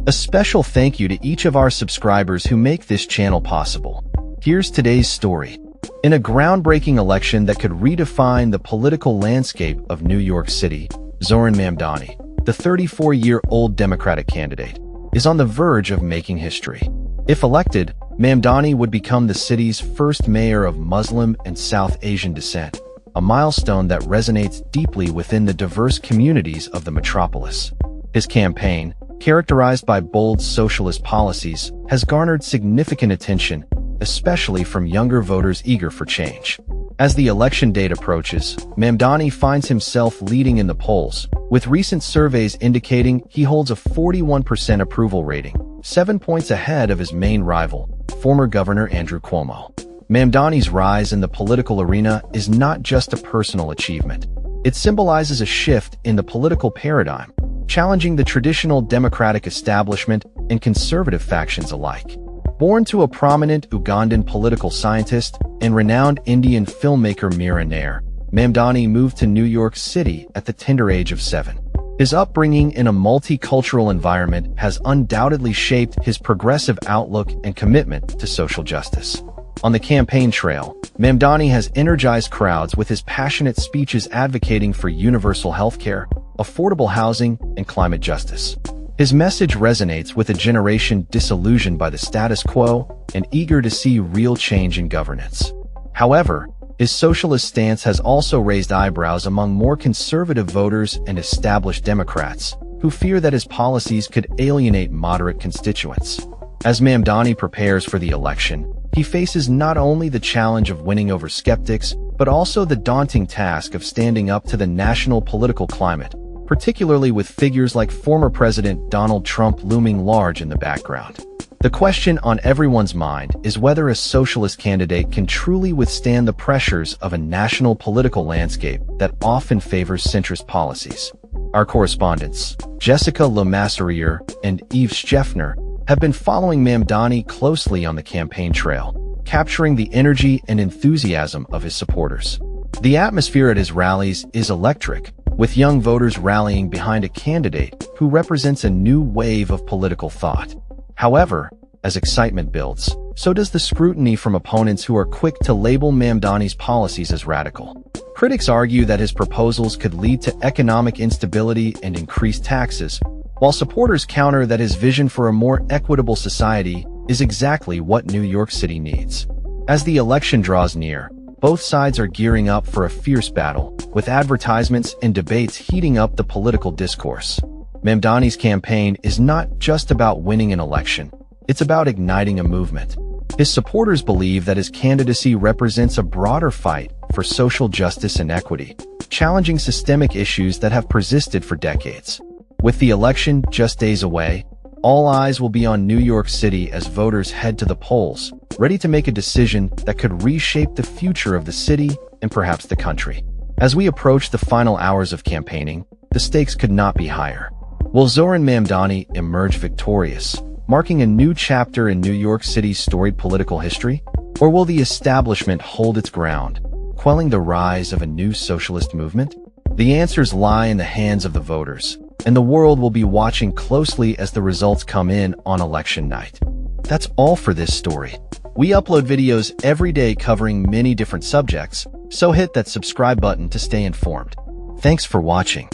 A special thank you to each of our subscribers who make this channel possible. Here's today's story. In a groundbreaking election that could redefine the political landscape of New York City, Zohran Mamdani, the 34-year-old Democratic candidate, is on the verge of making history. If elected, Mamdani would become the city's first mayor of Muslim and South Asian descent, a milestone that resonates deeply within the diverse communities of the metropolis. His campaign, characterized by bold socialist policies, has garnered significant attention, especially from younger voters eager for change. As the election date approaches, Mamdani finds himself leading in the polls, with recent surveys indicating he holds a 41% approval rating, 7 points ahead of his main rival, former Governor Andrew Cuomo. Mamdani's rise in the political arena is not just a personal achievement. It symbolizes a shift in the political paradigm, challenging the traditional Democratic establishment and conservative factions alike. Born to a prominent Ugandan political scientist and renowned Indian filmmaker Mira Nair, Mamdani moved to New York City at the tender age of 7. His upbringing in a multicultural environment has undoubtedly shaped his progressive outlook and commitment to social justice. On the campaign trail, Mamdani has energized crowds with his passionate speeches advocating for universal healthcare, affordable housing, and climate justice. His message resonates with a generation disillusioned by the status quo and eager to see real change in governance. However, his socialist stance has also raised eyebrows among more conservative voters and established Democrats, who fear that his policies could alienate moderate constituents. As Mamdani prepares for the election, he faces not only the challenge of winning over skeptics, but also the daunting task of standing up to the national political climate, particularly with figures like former President Donald Trump looming large in the background. The question on everyone's mind is whether a socialist candidate can truly withstand the pressures of a national political landscape that often favors centrist policies. Our correspondents, Jessica Lemassurier and Yves Scheffner, have been following Mamdani closely on the campaign trail, capturing the energy and enthusiasm of his supporters. The atmosphere at his rallies is electric, with young voters rallying behind a candidate who represents a new wave of political thought. However, as excitement builds, so does the scrutiny from opponents who are quick to label Mamdani's policies as radical. Critics argue that his proposals could lead to economic instability and increased taxes, while supporters counter that his vision for a more equitable society is exactly what New York City needs. As the election draws near, both sides are gearing up for a fierce battle, with advertisements and debates heating up the political discourse. Mamdani's campaign is not just about winning an election, it's about igniting a movement. His supporters believe that his candidacy represents a broader fight for social justice and equity, challenging systemic issues that have persisted for decades. With the election just days away, all eyes will be on New York City as voters head to the polls, ready to make a decision that could reshape the future of the city and perhaps the country. As we approach the final hours of campaigning, the stakes could not be higher. Will Zohran Mamdani emerge victorious, marking a new chapter in New York City's storied political history? Or will the establishment hold its ground, quelling the rise of a new socialist movement? The answers lie in the hands of the voters, and the world will be watching closely as the results come in on election night. That's all for this story. We upload videos every day covering many different subjects, so hit that subscribe button to stay informed. Thanks for watching.